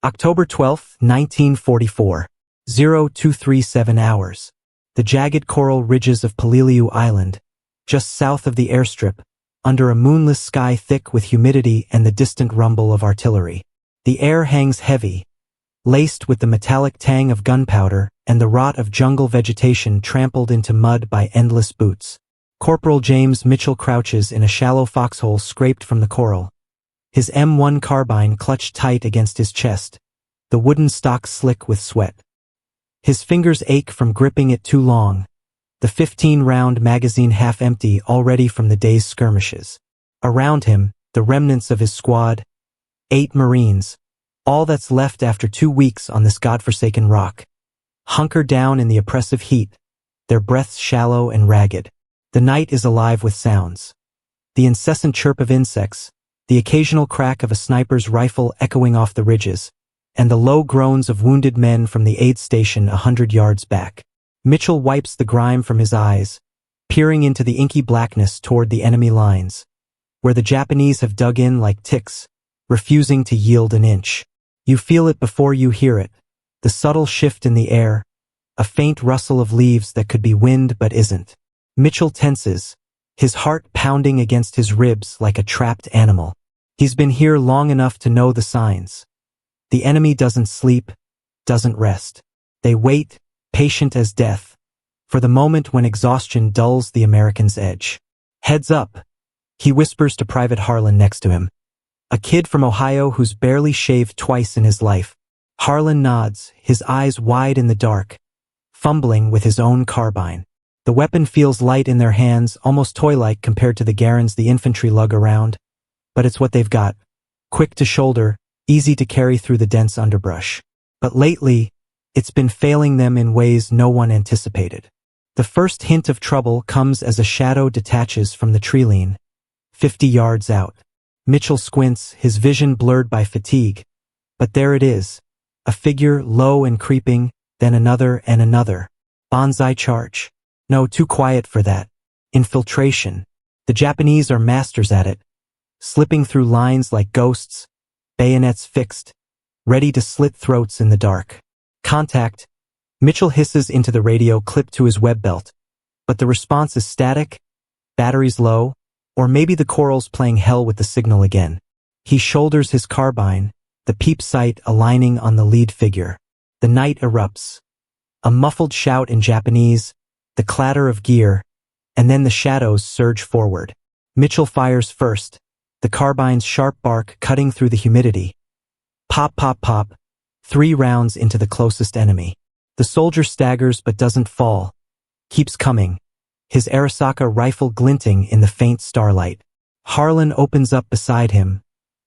October 12, 1944. 0237 hours. The jagged coral ridges of WWII Island, just south of the airstrip, under a moonless sky thick with humidity and the distant rumble of artillery. The air hangs heavy, laced with the metallic tang of gunpowder and the rot of jungle vegetation trampled into mud by endless boots. Corporal James Mitchell crouches in a shallow foxhole scraped from the coral, his M1 Carbine clutched tight against his chest, the wooden stock slick with sweat. His fingers ache from gripping it too long, the 15-round magazine half empty already from the day's skirmishes. Around him, the remnants of his squad, 8 Marines, all that's left after 2 weeks on this godforsaken rock, hunker down in the oppressive heat, their breaths shallow and ragged. The night is alive with sounds. The incessant chirp of insects, the occasional crack of a sniper's rifle echoing off the ridges, and the low groans of wounded men from the aid station 100 yards back. Mitchell wipes the grime from his eyes, peering into the inky blackness toward the enemy lines, where the Japanese have dug in like ticks, refusing to yield an inch. You feel it before you hear it, the subtle shift in the air, a faint rustle of leaves that could be wind but isn't. Mitchell tenses, his heart pounding against his ribs like a trapped animal. He's been here long enough to know the signs. The enemy doesn't sleep, doesn't rest. They wait, patient as death, for the moment when exhaustion dulls the American's edge. Heads up, he whispers to Private Harlan next to him, a kid from Ohio who's barely shaved twice in his life. Harlan nods, his eyes wide in the dark, fumbling with his own carbine. The weapon feels light in their hands, almost toy-like compared to the Garens the infantry lug around, but it's what they've got, quick to shoulder, easy to carry through the dense underbrush. But lately, it's been failing them in ways no one anticipated. The first hint of trouble comes as a shadow detaches from the tree-line, 50 yards out. Mitchell squints, his vision blurred by fatigue, but there it is, a figure low and creeping, then another and another. Bonsai charge. No, too quiet for that. Infiltration. The Japanese are masters at it, slipping through lines like ghosts, bayonets fixed, ready to slit throats in the dark. Contact. Mitchell hisses into the radio clipped to his web belt, but the response is static, batteries low, or maybe the coral's playing hell with the signal again. He shoulders his carbine, the peep sight aligning on the lead figure. The night erupts. A muffled shout in Japanese, the clatter of gear, and then the shadows surge forward. Mitchell fires first, the carbine's sharp bark cutting through the humidity. Pop, pop, pop, 3 rounds into the closest enemy. The soldier staggers but doesn't fall, keeps coming, his Arisaka rifle glinting in the faint starlight. Harlan opens up beside him,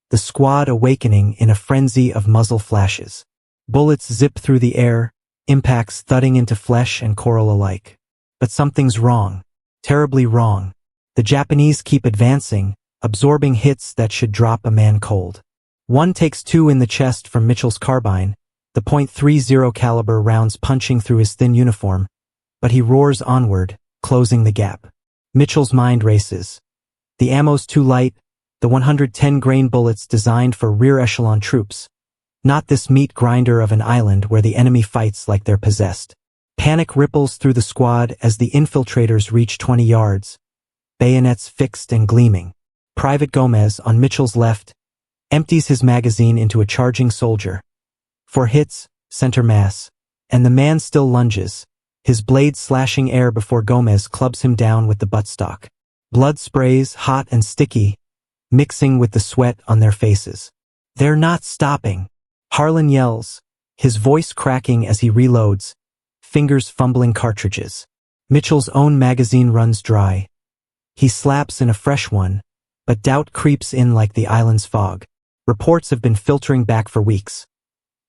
the squad awakening in a frenzy of muzzle flashes. Bullets zip through the air, impacts thudding into flesh and coral alike. But something's wrong, terribly wrong. The Japanese keep advancing, absorbing hits that should drop a man cold. One takes 2 in the chest from Mitchell's carbine, the .30 caliber rounds punching through his thin uniform, but he roars onward, closing the gap. Mitchell's mind races. The ammo's too light, the 110-grain bullets designed for rear echelon troops, not this meat grinder of an island where the enemy fights like they're possessed. Panic ripples through the squad as the infiltrators reach 20 yards, bayonets fixed and gleaming. Private Gomez, on Mitchell's left, empties his magazine into a charging soldier. 4 hits, center mass, and the man still lunges, his blade slashing air before Gomez clubs him down with the buttstock. Blood sprays, hot and sticky, mixing with the sweat on their faces. They're not stopping. Harlan yells, his voice cracking as he reloads, fingers fumbling cartridges. Mitchell's own magazine runs dry. He slaps in a fresh one, but doubt creeps in like the island's fog. Reports have been filtering back for weeks.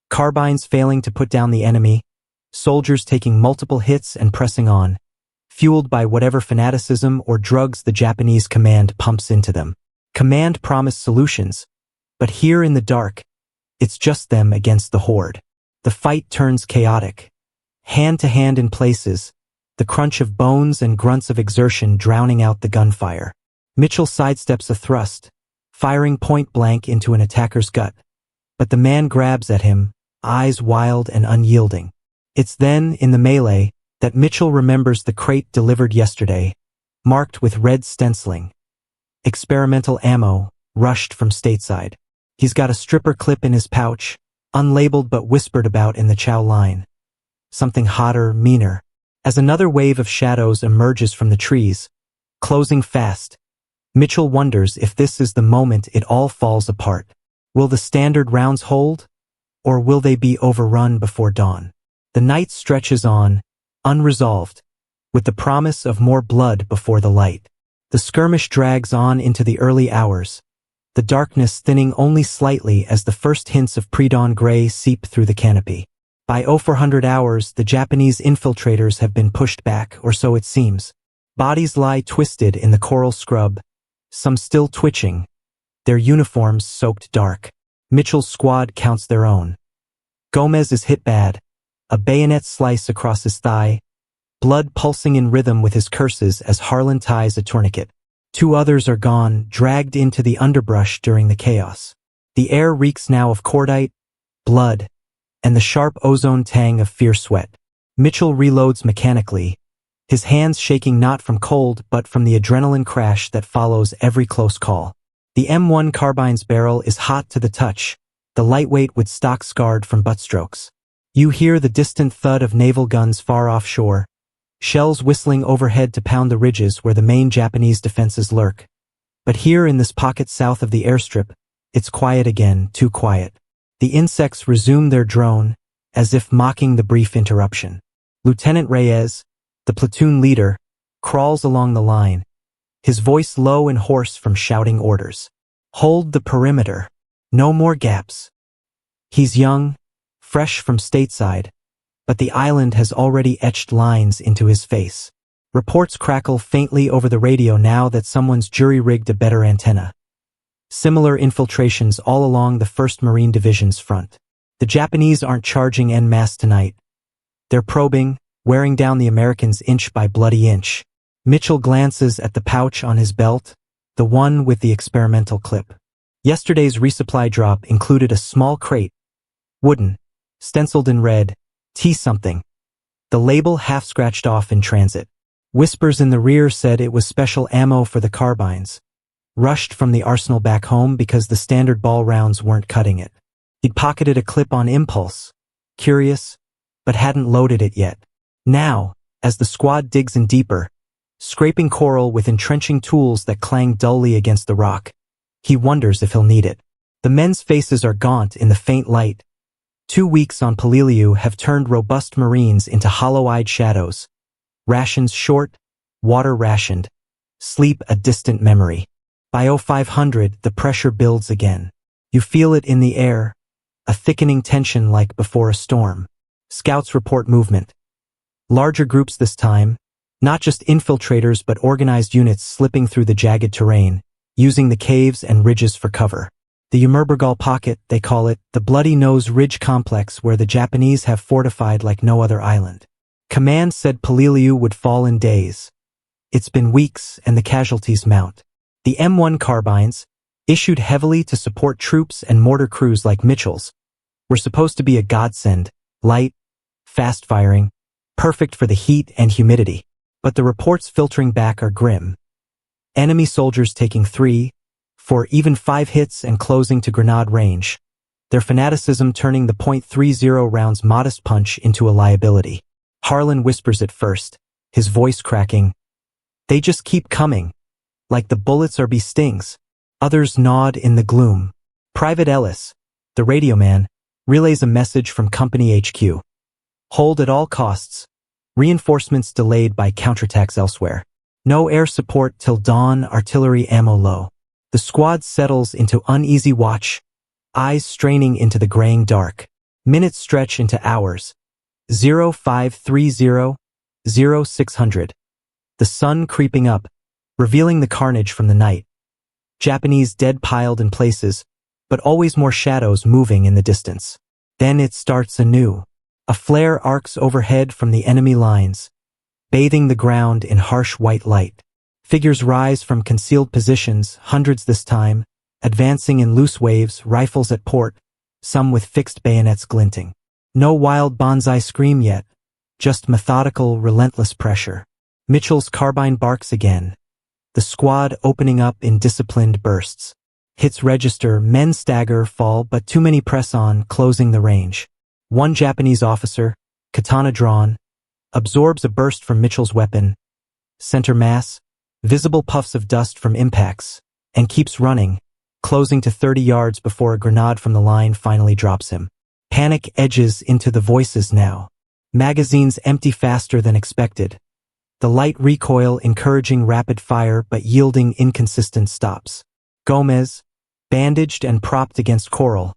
Carbines failing to put down the enemy, soldiers taking multiple hits and pressing on, fueled by whatever fanaticism or drugs the Japanese command pumps into them. Command promised solutions, but here in the dark, it's just them against the horde. The fight turns chaotic. Hand to hand in places, the crunch of bones and grunts of exertion drowning out the gunfire. Mitchell sidesteps a thrust, firing point blank into an attacker's gut, But the man grabs at him, eyes wild and unyielding. It's then, in the melee, that Mitchell remembers the crate delivered yesterday, marked with red stenciling. Experimental ammo, rushed from stateside. He's got a stripper clip in his pouch, unlabeled but whispered about in the chow line. Something hotter, meaner. As another wave of shadows emerges from the trees, closing fast, Mitchell wonders if this is the moment it all falls apart. Will the standard rounds hold? Or will they be overrun before dawn? The night stretches on, unresolved, with the promise of more blood before the light. The skirmish drags on into the early hours, the darkness thinning only slightly as the first hints of pre-dawn gray seep through the canopy. By 0400 hours, the Japanese infiltrators have been pushed back, or so it seems. Bodies lie twisted in the coral scrub, some still twitching, their uniforms soaked dark. Mitchell's squad counts their own. Gomez is hit bad, a bayonet slice across his thigh, blood pulsing in rhythm with his curses as Harlan ties a tourniquet. 2 others are gone, dragged into the underbrush during the chaos. The air reeks now of cordite, blood, and the sharp ozone tang of fierce sweat. Mitchell reloads mechanically, his hands shaking not from cold but from the adrenaline crash that follows every close call. The M1 Carbine's barrel is hot to the touch, the lightweight with stock scarred from butt strokes. You hear the distant thud of naval guns far offshore, shells whistling overhead to pound the ridges where the main Japanese defenses lurk. But here in this pocket south of the airstrip, it's quiet again, too quiet. The insects resume their drone, as if mocking the brief interruption. Lieutenant Reyes, the platoon leader, crawls along the line, his voice low and hoarse from shouting orders. Hold the perimeter. No more gaps. He's young, fresh from stateside, but the island has already etched lines into his face. Reports crackle faintly over the radio now that someone's jury-rigged a better antenna. Similar infiltrations all along the 1st Marine Division's front. The Japanese aren't charging en masse tonight. They're probing, wearing down the Americans inch by bloody inch. Mitchell glances at the pouch on his belt, the one with the experimental clip. Yesterday's resupply drop included a small crate, wooden, stenciled in red, T-something. The label half scratched off in transit. Whispers in the rear said it was special ammo for the carbines, rushed from the arsenal back home because the standard ball rounds weren't cutting it. He'd pocketed a clip on impulse, curious, but hadn't loaded it yet. Now, as the squad digs in deeper, scraping coral with entrenching tools that clang dully against the rock, he wonders if he'll need it. The men's faces are gaunt in the faint light. 2 weeks on Peleliu have turned robust Marines into hollow-eyed shadows. Rations short, water rationed, sleep a distant memory. By 0500, the pressure builds again. You feel it in the air, a thickening tension like before a storm. Scouts report movement. Larger groups this time, not just infiltrators but organized units slipping through the jagged terrain, using the caves and ridges for cover. The Ymerbergal Pocket, they call it, the Bloody Nose Ridge complex where the Japanese have fortified like no other island. Command said Peleliu would fall in days. It's been weeks and the casualties mount. The M1 Carbines, issued heavily to support troops and mortar crews like Mitchell's, were supposed to be a godsend, light, fast-firing, perfect for the heat and humidity. But the reports filtering back are grim. Enemy soldiers taking 3, 4, even 5 hits and closing to grenade range, their fanaticism turning the .30 rounds modest punch into a liability. Harlan whispers at first, his voice cracking. They just keep coming, like the bullets are bee stings. Others nod in the gloom. Private Ellis, the radio man, relays a message from Company HQ. Hold at all costs. Reinforcements delayed by counterattacks elsewhere. No air support till dawn, artillery ammo low. The squad settles into uneasy watch, eyes straining into the graying dark. Minutes stretch into hours. 0530, 0600. The sun creeping up, revealing the carnage from the night. Japanese dead piled in places, but always more shadows moving in the distance. Then it starts anew. A flare arcs overhead from the enemy lines, bathing the ground in harsh white light. Figures rise from concealed positions, hundreds this time, advancing in loose waves, rifles at port, some with fixed bayonets glinting. No wild bonsai scream yet, just methodical, relentless pressure. Mitchell's carbine barks again, the squad opening up in disciplined bursts. Hits register, men stagger, fall, but too many press on, closing the range. One Japanese officer, katana drawn, absorbs a burst from Mitchell's weapon, center mass, visible puffs of dust from impacts, and keeps running, closing to 30 yards before a grenade from the line finally drops him. Panic edges into the voices now. Magazines empty faster than expected. The light recoil encouraging rapid fire but yielding inconsistent stops. Gomez, bandaged and propped against Coral,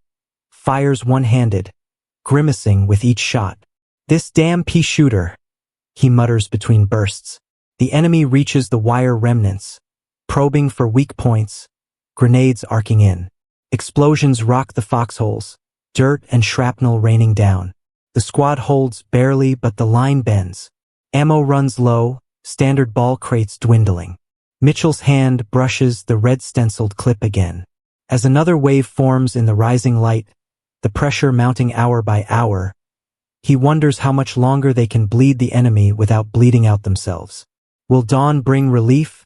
fires one-handed, grimacing with each shot. "This damn pea shooter," he mutters between bursts. The enemy reaches the wire remnants, probing for weak points, grenades arcing in. Explosions rock the foxholes, dirt and shrapnel raining down. The squad holds barely, but the line bends. Ammo runs low, standard ball crates dwindling. Mitchell's hand brushes the red stenciled clip again. As another wave forms in the rising light, the pressure mounting hour by hour, he wonders how much longer they can bleed the enemy without bleeding out themselves. Will dawn bring relief,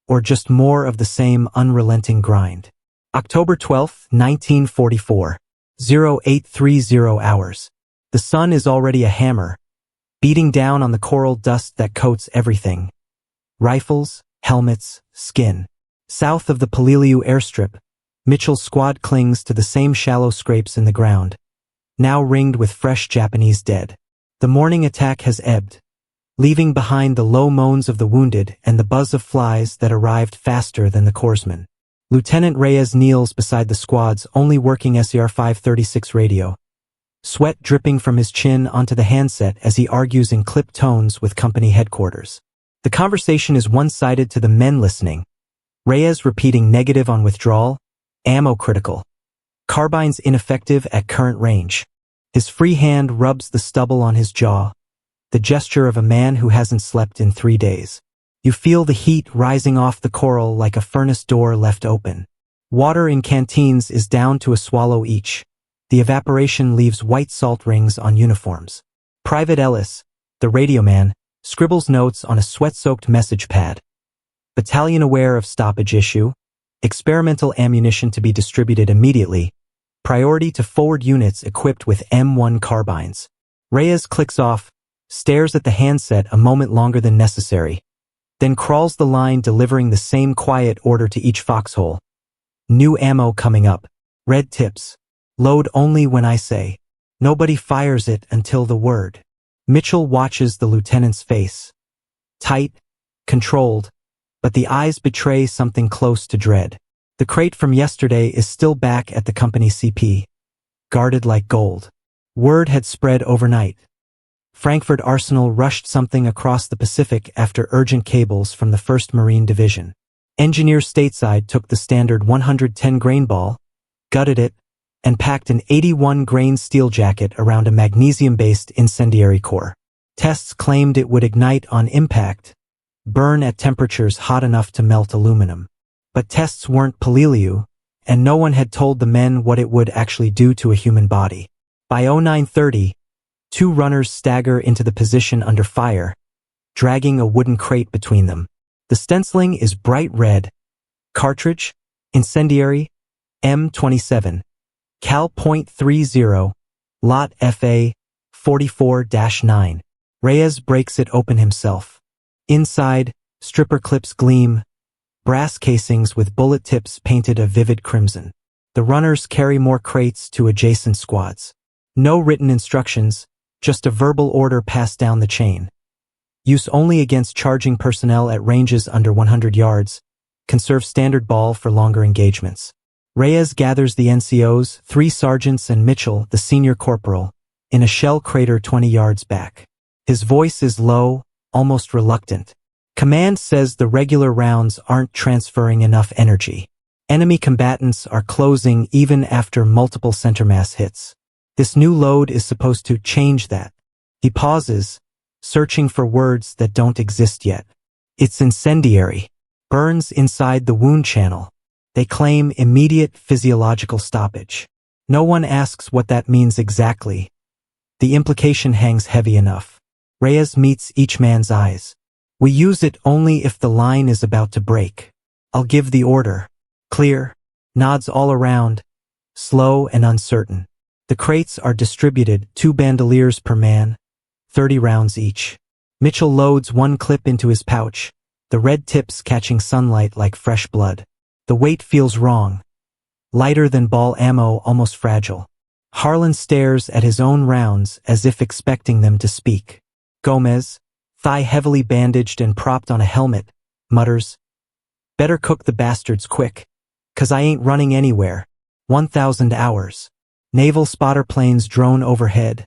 or just more of the same unrelenting grind? October 12, 1944, 0830 hours. The sun is already a hammer, beating down on the coral dust that coats everything. Rifles, helmets, skin. South of the Peleliu airstrip, Mitchell's squad clings to the same shallow scrapes in the ground, now ringed with fresh Japanese dead. The morning attack has ebbed, leaving behind the low moans of the wounded and the buzz of flies that arrived faster than the corpsmen. Lieutenant Reyes kneels beside the squad's only working SER 536 radio, sweat dripping from his chin onto the handset as he argues in clipped tones with company headquarters. The conversation is one-sided to the men listening. Reyes repeating negative on withdrawal, ammo critical, carbines ineffective at current range. His free hand rubs the stubble on his jaw, the gesture of a man who hasn't slept in 3 days. You feel the heat rising off the coral like a furnace door left open. Water in canteens is down to a swallow each. The evaporation leaves white salt rings on uniforms. Private Ellis, the radio man, scribbles notes on a sweat-soaked message pad. Battalion aware of stoppage issue. Experimental ammunition to be distributed immediately. Priority to forward units equipped with M1 Carbines. Reyes clicks off, stares at the handset a moment longer than necessary, then crawls the line delivering the same quiet order to each foxhole. New ammo coming up. Red tips. Load only when I say. Nobody fires it until the word. Mitchell watches the lieutenant's face. Tight, controlled, but the eyes betray something close to dread. The crate from yesterday is still back at the company CP, guarded like gold. Word had spread overnight. Frankfurt Arsenal rushed something across the Pacific after urgent cables from the 1st Marine Division. Engineers stateside took the standard 110-grain ball, gutted it, and packed an 81-grain steel jacket around a magnesium-based incendiary core. Tests claimed it would ignite on impact, burn at temperatures hot enough to melt aluminum. But tests weren't Peleliu, and no one had told the men what it would actually do to a human body. By 0930, 2 runners stagger into the position under fire, dragging a wooden crate between them. The stenciling is bright red. Cartridge, incendiary, M27, Cal .30, Lot FA, 44-9. Reyes breaks it open himself. Inside, stripper clips gleam, brass casings with bullet tips painted a vivid crimson. The runners carry more crates to adjacent squads. No written instructions, just a verbal order passed down the chain. Use only against charging personnel at ranges under 100 yards. Conserve standard ball for longer engagements. Reyes gathers the NCOs, 3 sergeants and Mitchell, the senior corporal, in a shell crater 20 yards back. His voice is low, almost reluctant. Command says the regular rounds aren't transferring enough energy. Enemy combatants are closing even after multiple center mass hits. This new load is supposed to change that. He pauses, searching for words that don't exist yet. It's incendiary. Burns inside the wound channel. They claim immediate physiological stoppage. No one asks what that means exactly. The implication hangs heavy enough. Reyes meets each man's eyes. We use it only if the line is about to break. I'll give the order. Clear. Nods all around. Slow and uncertain. The crates are distributed, 2 bandoliers per man, 30 rounds each. Mitchell loads one clip into his pouch, the red tips catching sunlight like fresh blood. The weight feels wrong. Lighter than ball ammo, almost fragile. Harlan stares at his own rounds as if expecting them to speak. Gomez, thigh heavily bandaged and propped on a helmet, mutters, "Better cook the bastards quick, 'cause I ain't running anywhere." 1,000 hours. Naval spotter planes drone overhead,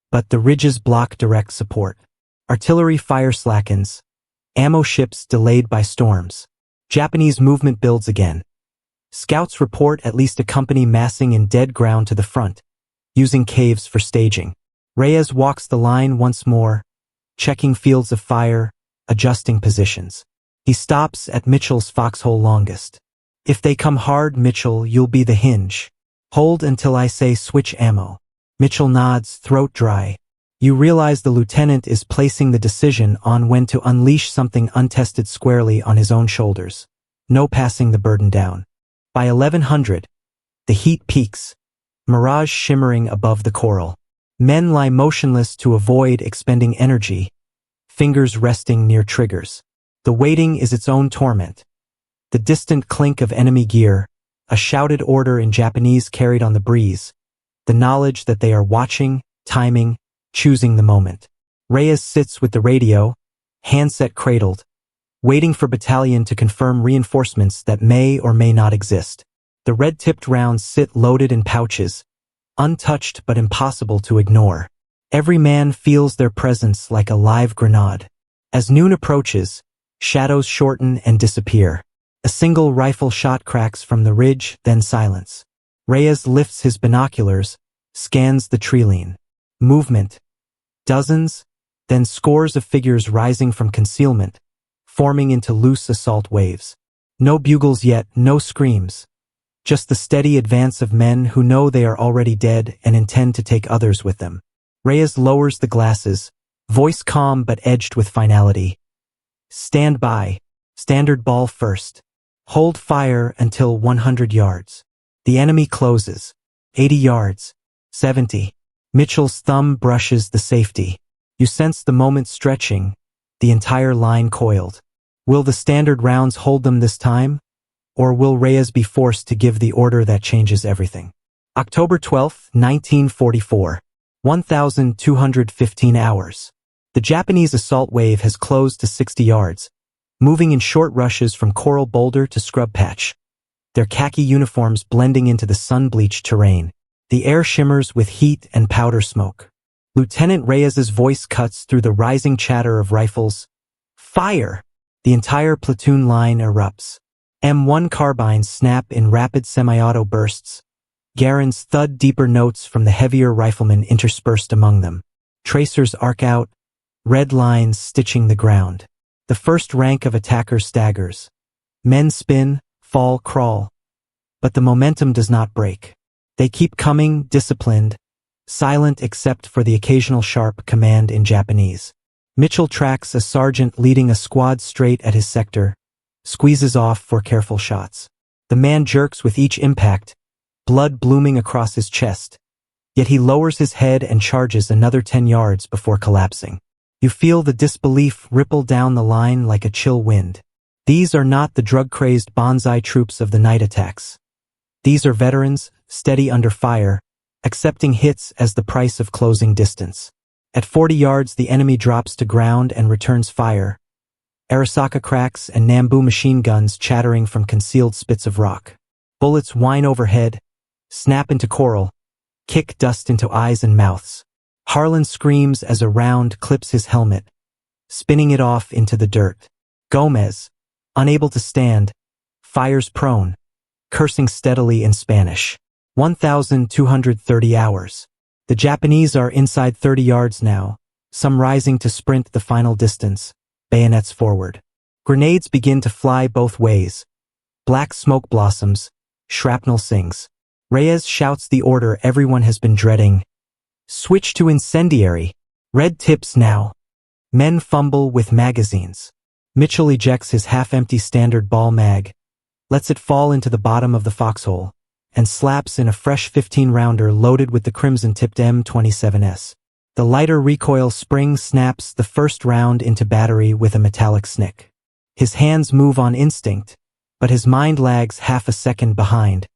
but the ridges block direct support. Artillery fire slackens. Ammo ships delayed by storms. Japanese movement builds again. Scouts report at least a company massing in dead ground to the front, using caves for staging. Reyes walks the line once more, checking fields of fire, adjusting positions. He stops at Mitchell's foxhole longest. "If they come hard, Mitchell, you'll be the hinge. Hold until I say switch ammo." Mitchell nods, throat dry. You realize the lieutenant is placing the decision on when to unleash something untested squarely on his own shoulders. No passing the burden down. By 1100, the heat peaks, mirage shimmering above the coral. Men lie motionless to avoid expending energy, fingers resting near triggers. The waiting is its own torment. The distant clink of enemy gear, a shouted order in Japanese carried on the breeze, the knowledge that they are watching, timing, choosing the moment. Reyes sits with the radio, handset cradled, waiting for battalion to confirm reinforcements that may or may not exist. The red-tipped rounds sit loaded in pouches, untouched but impossible to ignore. Every man feels their presence like a live grenade. As noon approaches, shadows shorten and disappear. A single rifle shot cracks from the ridge, then silence. Reyes lifts his binoculars, scans the treeline. Movement. Dozens, then scores of figures rising from concealment, forming into loose assault waves. No bugles yet, no screams. Just the steady advance of men who know they are already dead and intend to take others with them. Reyes lowers the glasses, voice calm but edged with finality. Stand by. Standard ball first. Hold fire until 100 yards. The enemy closes. 80 yards. 70. Mitchell's thumb brushes the safety. You sense the moment stretching, the entire line coiled. Will the standard rounds hold them this time? Or will Reyes be forced to give the order that changes everything? October 12, 1944. 1,215 hours. The Japanese assault wave has closed to 60 yards, moving in short rushes from coral boulder to scrub patch, their khaki uniforms blending into the sun-bleached terrain. The air shimmers with heat and powder smoke. Lieutenant Reyes's voice cuts through the rising chatter of rifles. Fire! The entire platoon line erupts. M1 Carbines snap in rapid semi-auto bursts. Garen's thud deeper notes from the heavier riflemen interspersed among them. Tracers arc out, red lines stitching the ground. The first rank of attackers staggers. Men spin, fall, crawl. But the momentum does not break. They keep coming, disciplined, silent except for the occasional sharp command in Japanese. Mitchell tracks a sergeant leading a squad straight at his sector, squeezes off for careful shots. The man jerks with each impact, blood blooming across his chest, yet he lowers his head and charges another 10 yards before collapsing. You feel the disbelief ripple down the line like a chill wind. These are not the drug-crazed bonsai troops of the night attacks. These are veterans, steady under fire, accepting hits as the price of closing distance. At 40 yards the enemy drops to ground and returns fire. Arisaka cracks and Nambu machine guns chattering from concealed spits of rock. Bullets whine overhead, snap into coral, kick dust into eyes and mouths. Harlan screams as a round clips his helmet, spinning it off into the dirt. Gomez, unable to stand, fires prone, cursing steadily in Spanish. 1,230 hours. The Japanese are inside 30 yards now, some rising to sprint the final distance, bayonets forward. Grenades begin to fly both ways. Black smoke blossoms, shrapnel sings. Reyes shouts the order everyone has been dreading. Switch to incendiary. Red tips now. Men fumble with magazines. Mitchell ejects his half-empty standard ball mag, lets it fall into the bottom of the foxhole, and slaps in a fresh 15-rounder loaded with the crimson-tipped M27S. The lighter recoil spring snaps the first round into battery with a metallic snick. His hands move on instinct, but his mind lags half a second behind,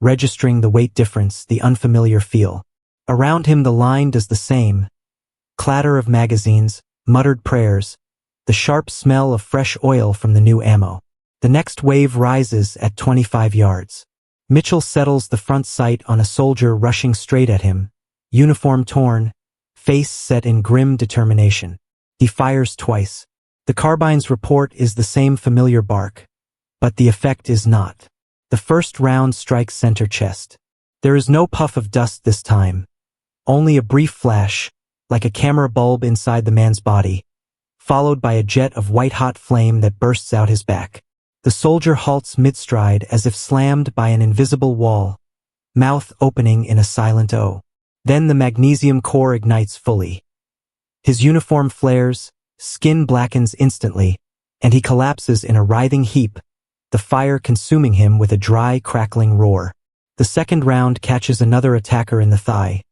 registering the weight difference, the unfamiliar feel. Around him the line does the same. Clatter of magazines, muttered prayers, the sharp smell of fresh oil from the new ammo. The next wave rises at 25 yards. Mitchell settles the front sight on a soldier rushing straight at him, uniform torn, face set in grim determination. He fires twice. The carbine's report is the same familiar bark, but the effect is not. The first round strikes center chest. There is no puff of dust this time, only a brief flash, like a camera bulb inside the man's body, followed by a jet of white-hot flame that bursts out his back. The soldier halts mid-stride as if slammed by an invisible wall, mouth opening in a silent O. Then the magnesium core ignites fully. His uniform flares, skin blackens instantly, and he collapses in a writhing heap, the fire consuming him with a dry, crackling roar. The second round catches another attacker in the thigh.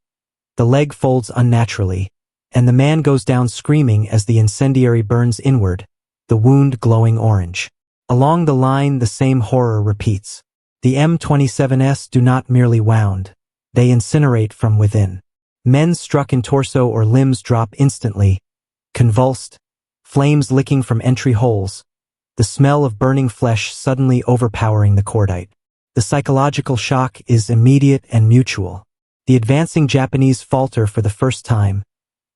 The leg folds unnaturally, and the man goes down screaming as the incendiary burns inward, the wound glowing orange. Along the line the same horror repeats. The M27s do not merely wound, they incinerate from within. Men struck in torso or limbs drop instantly, convulsed, flames licking from entry holes, the smell of burning flesh suddenly overpowering the cordite. The psychological shock is immediate and mutual. The advancing Japanese falter for the first time,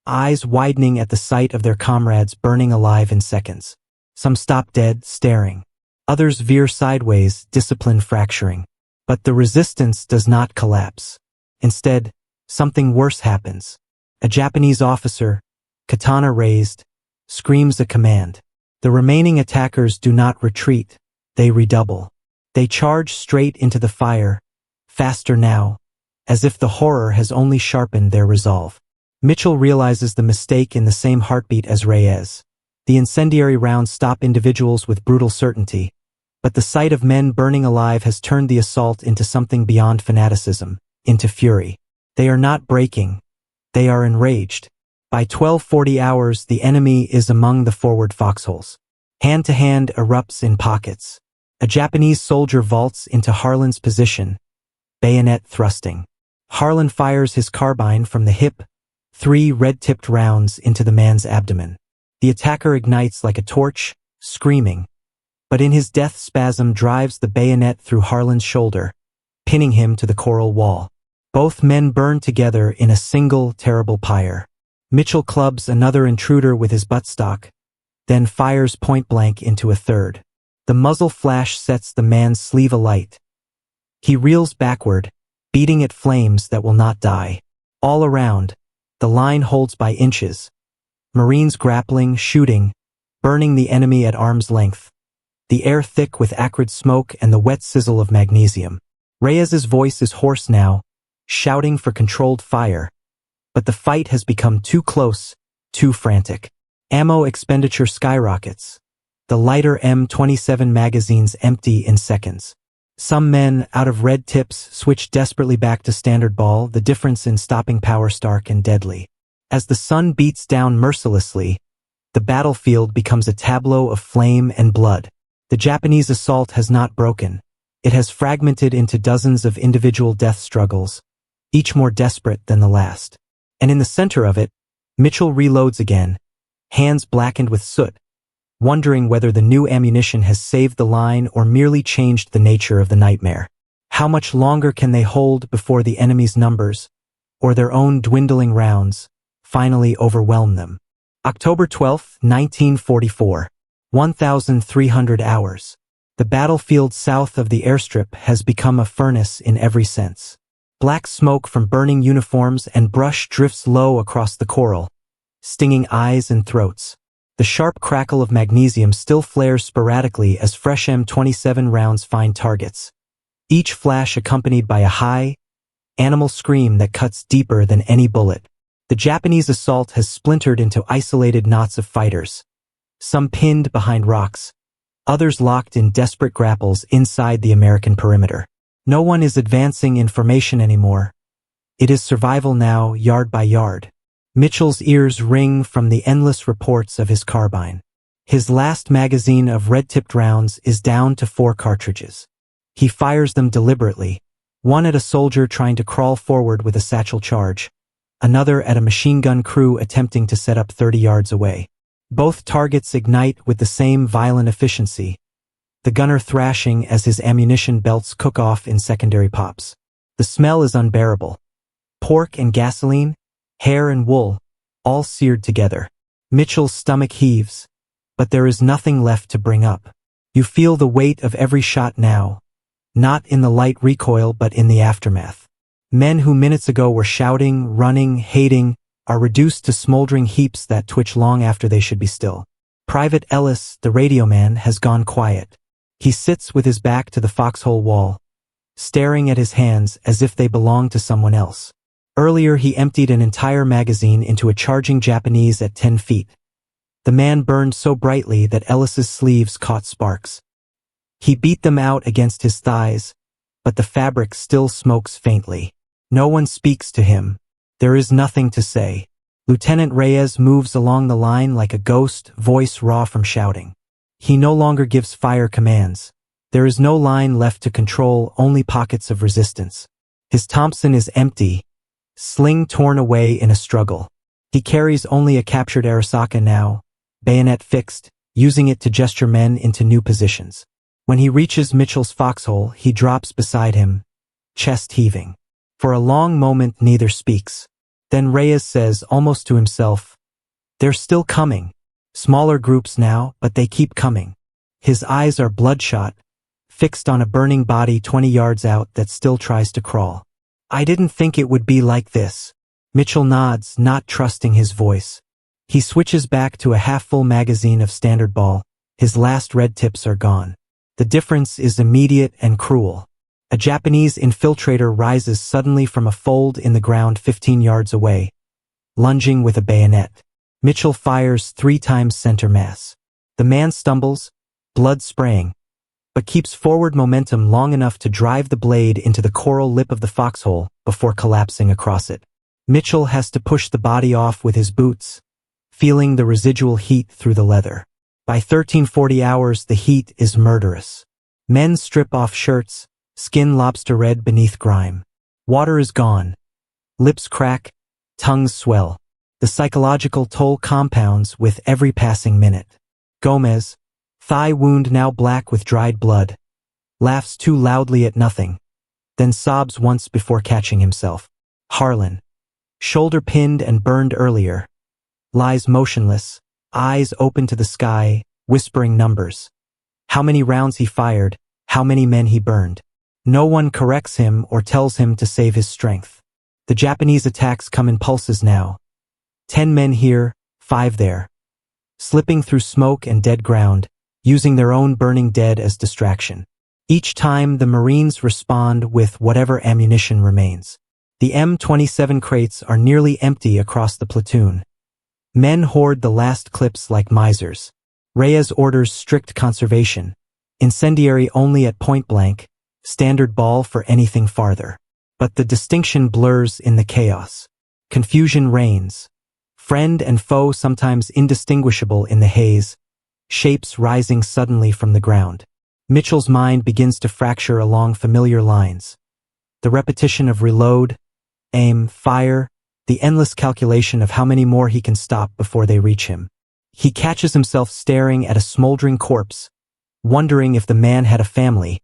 eyes widening at the sight of their comrades burning alive in seconds. Some stop dead, staring. Others veer sideways, discipline fracturing. But the resistance does not collapse. Instead, something worse happens. A Japanese officer, katana raised, screams a command. The remaining attackers do not retreat, they redouble. They charge straight into the fire, faster now, as if the horror has only sharpened their resolve. Mitchell realizes the mistake in the same heartbeat as Reyes. The incendiary rounds stop individuals with brutal certainty, but the sight of men burning alive has turned the assault into something beyond fanaticism, into fury. They are not breaking. They are enraged. By 12:40 hours, the enemy is among the forward foxholes. Hand-to-hand erupts in pockets. A Japanese soldier vaults into Harlan's position, bayonet thrusting. Harlan fires his carbine from the hip, 3 red-tipped rounds into the man's abdomen. The attacker ignites like a torch, screaming, but in his death spasm drives the bayonet through Harlan's shoulder, pinning him to the coral wall. Both men burn together in a single terrible pyre. Mitchell clubs another intruder with his buttstock, then fires point-blank into a third. The muzzle flash sets the man's sleeve alight. He reels backward, beating at flames that will not die. All around, the line holds by inches. Marines grappling, shooting, burning the enemy at arm's length. The air thick with acrid smoke and the wet sizzle of magnesium. Reyes's voice is hoarse now, shouting for controlled fire. But the fight has become too close, too frantic. Ammo expenditure skyrockets. The lighter M27 magazines empty in seconds. Some men, out of red tips, switch desperately back to standard ball, the difference in stopping power stark and deadly. As the sun beats down mercilessly, the battlefield becomes a tableau of flame and blood. The Japanese assault has not broken. It has fragmented into dozens of individual death struggles, each more desperate than the last. And in the center of it, Mitchell reloads again, hands blackened with soot, wondering whether the new ammunition has saved the line or merely changed the nature of the nightmare. How much longer can they hold before the enemy's numbers, or their own dwindling rounds, finally overwhelm them? October 12, 1944. 1,300 hours. The battlefield south of the airstrip has become a furnace in every sense. Black smoke from burning uniforms and brush drifts low across the coral, stinging eyes and throats. The sharp crackle of magnesium still flares sporadically as fresh M27 rounds find targets. each flash accompanied by a high, animal scream that cuts deeper than any bullet. The Japanese assault has splintered into isolated knots of fighters, some pinned behind rocks, others locked in desperate grapples inside the American perimeter. No one is advancing in formation anymore. It is survival now, yard by yard. Mitchell's ears ring from the endless reports of his carbine. His last magazine of red-tipped rounds is down to 4 cartridges. He fires them deliberately, one at a soldier trying to crawl forward with a satchel charge, another at a machine gun crew attempting to set up 30 yards away. Both targets ignite with the same violent efficiency, the gunner thrashing as his ammunition belts cook off in secondary pops. The smell is unbearable. Pork and gasoline, hair and wool, all seared together. Mitchell's stomach heaves, but there is nothing left to bring up. You feel the weight of every shot now, not in the light recoil but in the aftermath. Men who minutes ago were shouting, running, hating, are reduced to smoldering heaps that twitch long after they should be still. Private Ellis, the radio man, has gone quiet. He sits with his back to the foxhole wall, staring at his hands as if they belong to someone else. Earlier he emptied an entire magazine into a charging Japanese at 10 feet. The man burned so brightly that Ellis's sleeves caught sparks. He beat them out against his thighs, but the fabric still smokes faintly. No one speaks to him. There is nothing to say. Lieutenant Reyes moves along the line like a ghost, voice raw from shouting. He no longer gives fire commands. There is no line left to control, only pockets of resistance. His Thompson is empty, sling torn away in a struggle. He carries only a captured Arisaka now, bayonet fixed, using it to gesture men into new positions. When he reaches Mitchell's foxhole, he drops beside him, chest heaving. For a long moment neither speaks. Then Reyes says, almost to himself, "They're still coming. Smaller groups now, but they keep coming." His eyes are bloodshot, fixed on a burning body 20 yards out that still tries to crawl. "I didn't think it would be like this." Mitchell nods, not trusting his voice. He switches back to a half-full magazine of standard ball. His last red tips are gone. The difference is immediate and cruel. A Japanese infiltrator rises suddenly from a fold in the ground 15 yards away, lunging with a bayonet. Mitchell fires 3 times center mass. The man stumbles, blood spraying, but keeps forward momentum long enough to drive the blade into the coral lip of the foxhole before collapsing across it. Mitchell has to push the body off with his boots, feeling the residual heat through the leather. By 1340 hours, the heat is murderous. Men strip off shirts, skin lobster red beneath grime. Water is gone. Lips crack, tongues swell. The psychological toll compounds with every passing minute. Gomez, thigh wound now black with dried blood, laughs too loudly at nothing, then sobs once before catching himself. Harlan, shoulder pinned and burned earlier, lies motionless, eyes open to the sky, whispering numbers. How many rounds he fired, how many men he burned. No one corrects him or tells him to save his strength. The Japanese attacks come in pulses now. 10 men here, 5 there. Slipping through smoke and dead ground, using their own burning dead as distraction. Each time the Marines respond with whatever ammunition remains. The M27 crates are nearly empty across the platoon. Men hoard the last clips like misers. Reyes orders strict conservation. Incendiary only at point blank, standard ball for anything farther. But the distinction blurs in the chaos. Confusion reigns. Friend and foe sometimes indistinguishable in the haze, shapes rising suddenly from the ground. Mitchell's mind begins to fracture along familiar lines. The repetition of reload, aim, fire, the endless calculation of how many more he can stop before they reach him. He catches himself staring at a smoldering corpse, wondering if the man had a family,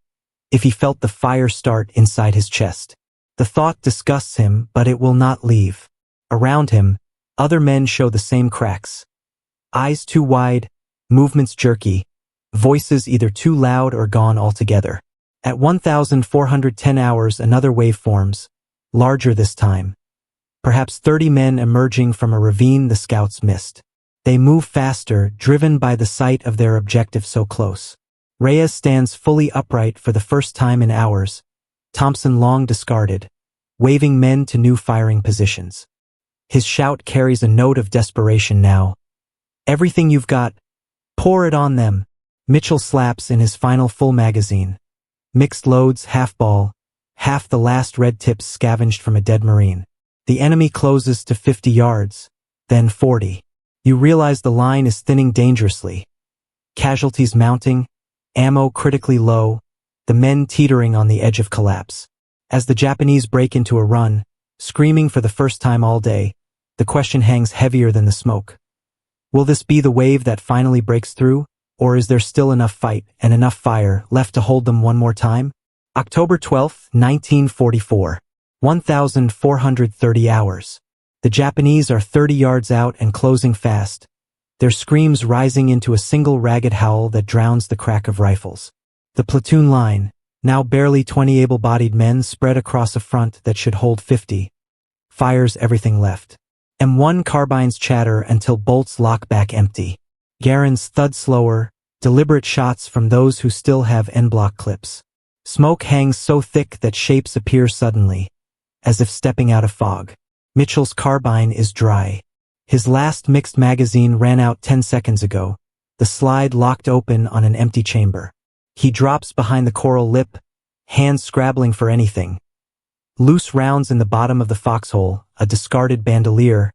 if he felt the fire start inside his chest. The thought disgusts him, but it will not leave. Around him, other men show the same cracks. Eyes too wide, movements jerky, voices either too loud or gone altogether. At 1,410 hours another wave forms, larger this time. Perhaps 30 men emerging from a ravine the scouts missed. They move faster, driven by the sight of their objective so close. Reyes stands fully upright for the first time in hours, Thompson long discarded, waving men to new firing positions. His shout carries a note of desperation now. Everything you've got, pour it on them. Mitchell slaps in his final full magazine. Mixed loads, half ball, half the last red tips scavenged from a dead Marine. The enemy closes to 50 yards, then 40. You realize the line is thinning dangerously. Casualties mounting, ammo critically low, the men teetering on the edge of collapse. As the Japanese break into a run, screaming for the first time all day, the question hangs heavier than the smoke. Will this be the wave that finally breaks through, or is there still enough fight and enough fire left to hold them one more time? October 12, 1944. 1,430 hours. The Japanese are 30 yards out and closing fast, their screams rising into a single ragged howl that drowns the crack of rifles. The platoon line, now barely 20 able-bodied men spread across a front that should hold 50, fires everything left. M1 Carbines chatter until bolts lock back empty. Garand's thud slower, deliberate shots from those who still have N-block clips. Smoke hangs so thick that shapes appear suddenly, as if stepping out of fog. Mitchell's carbine is dry. His last mixed magazine ran out 10 seconds ago, the slide locked open on an empty chamber. He drops behind the coral lip, hands scrabbling for anything. Loose rounds in the bottom of the foxhole, a discarded bandolier,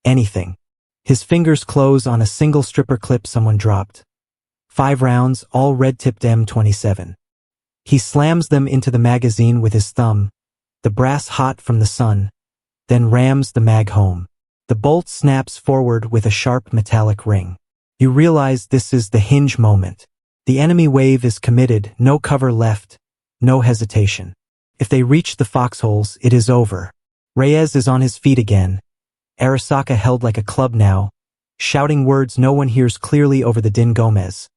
anything. His fingers close on a single stripper clip someone dropped. 5 rounds, all red-tipped M27. He slams them into the magazine with his thumb, the brass hot from the sun, then rams the mag home. The bolt snaps forward with a sharp metallic ring. You realize this is the hinge moment. The enemy wave is committed, no cover left, no hesitation. If they reach the foxholes, it is over. Reyes is on his feet again. Arasaka held like a club now, shouting words no one hears clearly over the din. Gomez,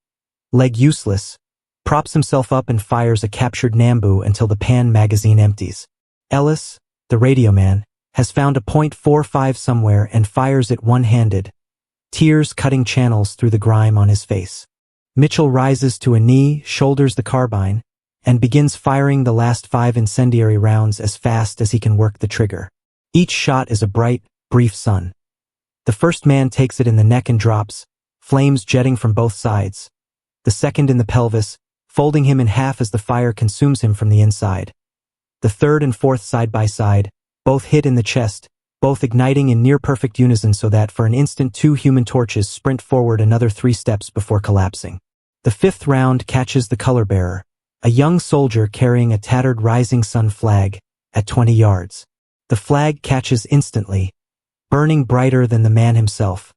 leg useless, props himself up and fires a captured Nambu until the pan magazine empties. Ellis, the radio man, has found a .45 somewhere and fires it one-handed, tears cutting channels through the grime on his face. Mitchell rises to a knee, shoulders the carbine, and begins firing the last 5 incendiary rounds as fast as he can work the trigger. Each shot is a bright, brief sun. The first man takes it in the neck and drops, flames jetting from both sides. The second in the pelvis, folding him in half as the fire consumes him from the inside. The third and fourth side by side, both hit in the chest, both igniting in near-perfect unison so that for an instant 2 human torches sprint forward another 3 steps before collapsing. The 5th round catches the color-bearer, a young soldier carrying a tattered rising sun flag, at 20 yards. The flag catches instantly, burning brighter than the man himself,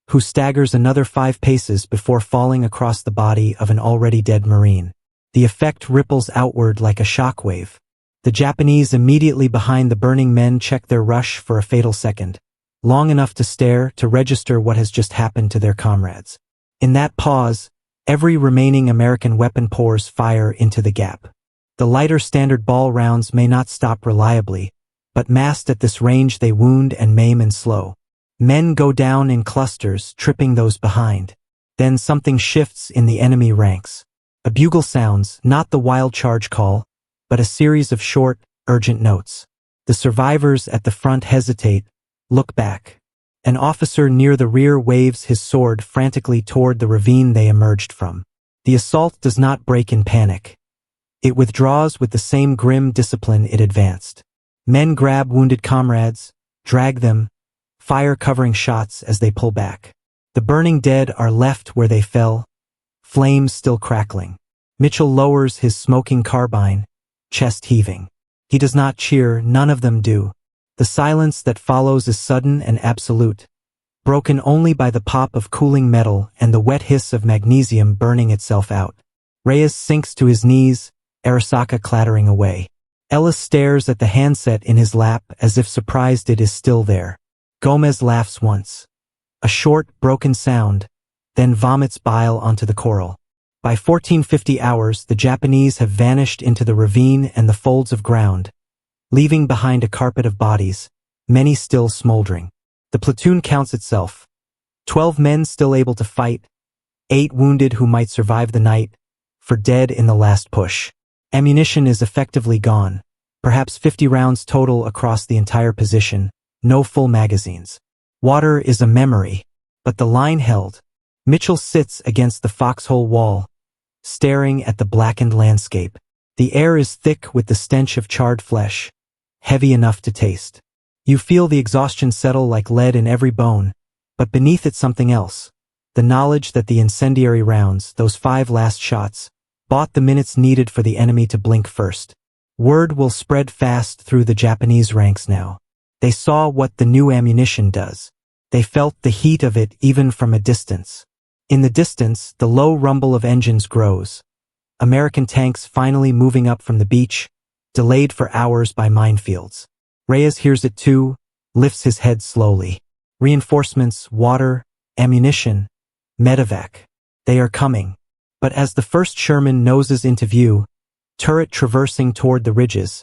who staggers another 5 paces before falling across the body of an already dead Marine. The effect ripples outward like a shockwave. The Japanese immediately behind the burning men check their rush for a fatal second, long enough to stare, to register what has just happened to their comrades. In that pause, every remaining American weapon pours fire into the gap. The lighter standard ball rounds may not stop reliably, but massed at this range they wound and maim and slow. Men go down in clusters, tripping those behind. Then something shifts in the enemy ranks. A bugle sounds, not the wild charge call, but a series of short, urgent notes. The survivors at the front hesitate, look back. An officer near the rear waves his sword frantically toward the ravine they emerged from. The assault does not break in panic. It withdraws with the same grim discipline it advanced. Men grab wounded comrades, drag them, fire covering shots as they pull back. The burning dead are left where they fell, flames still crackling. Mitchell lowers his smoking carbine, chest heaving. He does not cheer, none of them do. The silence that follows is sudden and absolute, broken only by the pop of cooling metal and the wet hiss of magnesium burning itself out. Reyes sinks to his knees, Arasaka clattering away. Ellis stares at the handset in his lap as if surprised it is still there. Gomez laughs once. A short, broken sound, then vomits bile onto the coral. By 1450 hours, the Japanese have vanished into the ravine and the folds of ground, leaving behind a carpet of bodies, many still smoldering. The platoon counts itself. 12 men still able to fight, 8 wounded who might survive the night, for dead in the last push. Ammunition is effectively gone. Perhaps 50 rounds total across the entire position, no full magazines. Water is a memory, but the line held. Mitchell sits against the foxhole wall, staring at the blackened landscape. The air is thick with the stench of charred flesh, heavy enough to taste. You feel the exhaustion settle like lead in every bone, but beneath it something else. The knowledge that the incendiary rounds, those 5 last shots, bought the minutes needed for the enemy to blink first. Word will spread fast through the Japanese ranks now. They saw what the new ammunition does. They felt the heat of it even from a distance. In the distance, the low rumble of engines grows. American tanks finally moving up from the beach, delayed for hours by minefields. Reyes hears it too, lifts his head slowly. Reinforcements, water, ammunition, medevac. They are coming. But as the first Sherman noses into view, turret traversing toward the ridges,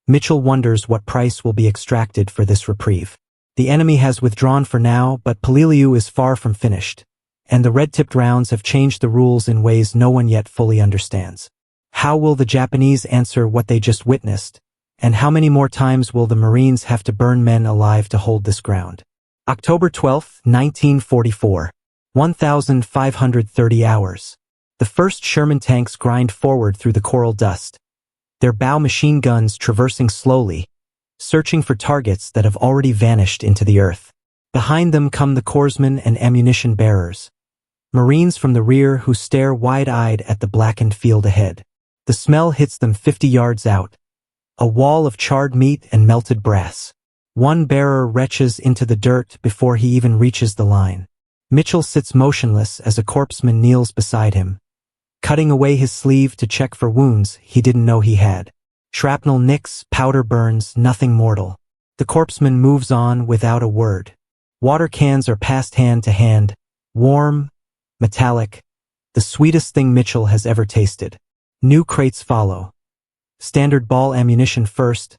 Mitchell wonders what price will be extracted for this reprieve. The enemy has withdrawn for now, but Puliliu is far from finished, and the red-tipped rounds have changed the rules in ways no one yet fully understands. How will the Japanese answer what they just witnessed, and how many more times will the Marines have to burn men alive to hold this ground? October 12, 1944. 1,530 hours. The first Sherman tanks grind forward through the coral dust, their bow machine guns traversing slowly, searching for targets that have already vanished into the earth. Behind them come the corpsmen and ammunition bearers, Marines from the rear who stare wide-eyed at the blackened field ahead. The smell hits them 50 yards out, a wall of charred meat and melted brass. One bearer retches into the dirt before he even reaches the line. Mitchell sits motionless as a corpsman kneels beside him, cutting away his sleeve to check for wounds he didn't know he had. Shrapnel nicks, powder burns, nothing mortal. The corpsman moves on without a word. Water cans are passed hand to hand, warm, metallic, the sweetest thing Mitchell has ever tasted. New crates follow. Standard ball ammunition first,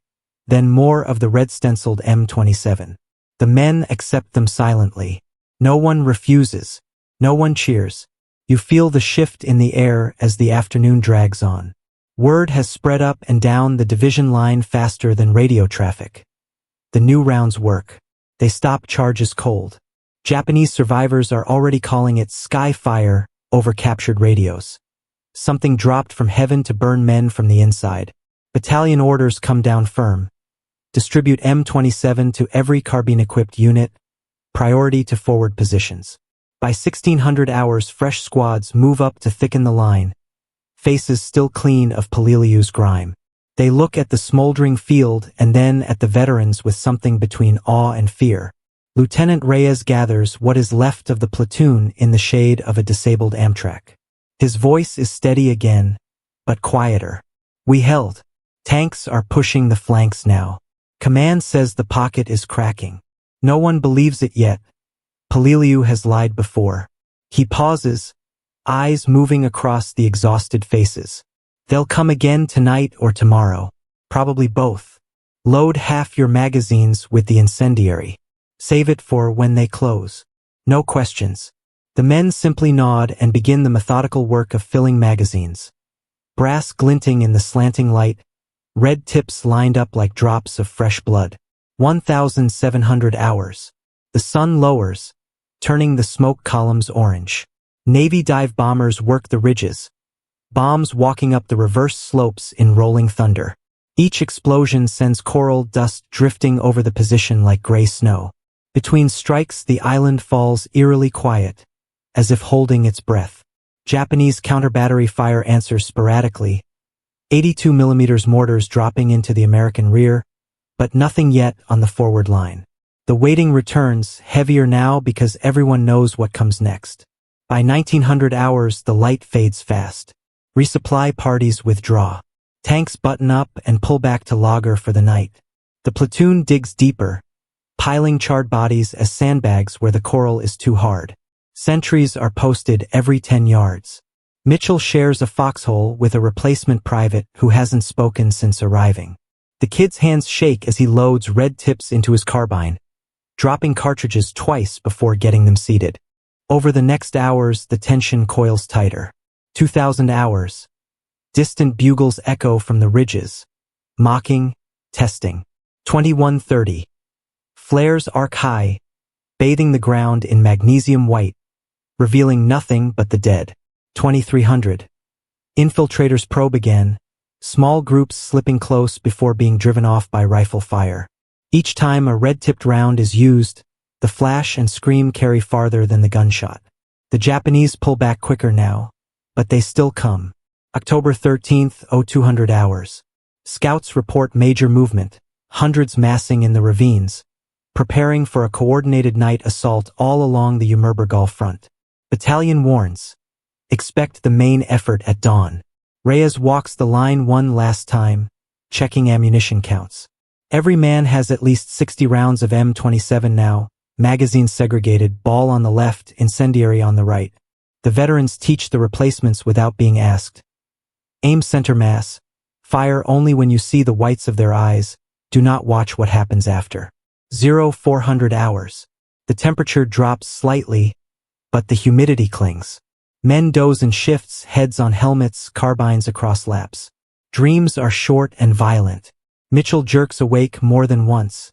then more of the red-stenciled M27. The men accept them silently. No one refuses. No one cheers. You feel the shift in the air as the afternoon drags on. Word has spread up and down the division line faster than radio traffic. The new rounds work. They stop charges cold. Japanese survivors are already calling it sky fire over captured radios. Something dropped from heaven to burn men from the inside. Battalion orders come down firm. Distribute M27 to every carbine-equipped unit. Priority to forward positions. By 1600 hours, fresh squads move up to thicken the line, faces still clean of Puliliu's grime. They look at the smoldering field and then at the veterans with something between awe and fear. Lieutenant Reyes gathers what is left of the platoon in the shade of a disabled Amtrak. His voice is steady again, but quieter. We held. Tanks are pushing the flanks now. Command says the pocket is cracking. No one believes it yet. Puliliu has lied before. He pauses, eyes moving across the exhausted faces. They'll come again tonight or tomorrow. Probably both. Load half your magazines with the incendiary. Save it for when they close. No questions. The men simply nod and begin the methodical work of filling magazines. Brass glinting in the slanting light, red tips lined up like drops of fresh blood. 1,700 hours. The sun lowers, turning the smoke columns orange. Navy dive bombers work the ridges, bombs walking up the reverse slopes in rolling thunder. Each explosion sends coral dust drifting over the position like gray snow. Between strikes, the island falls eerily quiet, as if holding its breath. Japanese counter-battery fire answers sporadically, 82mm mortars dropping into the American rear, but nothing yet on the forward line. The waiting returns, heavier now because everyone knows what comes next. By 1900 hours, the light fades fast. Resupply parties withdraw. Tanks button up and pull back to lager for the night. The platoon digs deeper, piling charred bodies as sandbags where the coral is too hard. Sentries are posted every 10 yards. Mitchell shares a foxhole with a replacement private who hasn't spoken since arriving. The kid's hands shake as he loads red tips into his carbine, dropping cartridges twice before getting them seated. Over the next hours, the tension coils tighter. 2,000 hours. Distant bugles echo from the ridges, mocking, Testing. 21:30. Flares arc high, bathing the ground in magnesium white, revealing nothing but the dead. 2300. Infiltrators probe again, small groups slipping close before being driven off by rifle fire. Each time a red-tipped round is used, the flash and scream carry farther than the gunshot. The Japanese pull back quicker now, but they still come. October 13th, 0200 hours. Scouts report major movement, hundreds massing in the ravines, preparing for a coordinated night assault all along the Umurbergal front. Battalion warns, expect the main effort at dawn. Reyes walks the line one last time, checking ammunition counts. Every man has at least 60 rounds of M27 now, magazines segregated, ball on the left, incendiary on the right. The veterans teach the replacements without being asked. Aim center mass. Fire only when you see the whites of their eyes. Do not watch what happens after. 0400 hours. The temperature drops slightly, but the humidity clings. Men doze in shifts, heads on helmets, carbines across laps. Dreams are short and violent. Mitchell jerks awake more than once,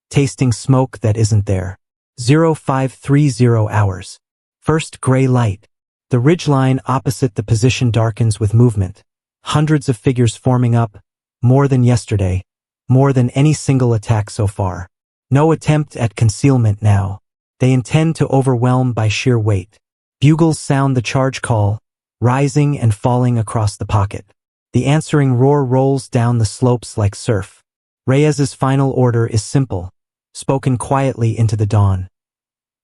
tasting smoke that isn't there. 0530 hours. First gray light. The ridgeline opposite the position darkens with movement. Hundreds of figures forming up, more than yesterday, more than any single attack so far. No attempt at concealment now. They intend to overwhelm by sheer weight. Bugles sound the charge call, rising and falling across the pocket. The answering roar rolls down the slopes like surf. Reyes's final order is simple, spoken quietly into the dawn.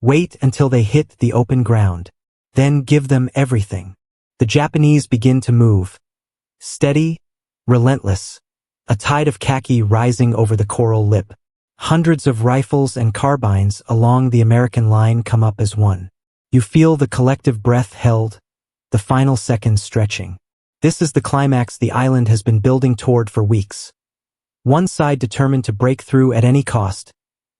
Wait until they hit the open ground. Then give them everything. The Japanese begin to move. Steady, relentless. A tide of khaki rising over the coral lip. Hundreds of rifles and carbines along the American line come up as one. You feel the collective breath held, the final seconds stretching. This is the climax the island has been building toward for weeks. One side determined to break through at any cost,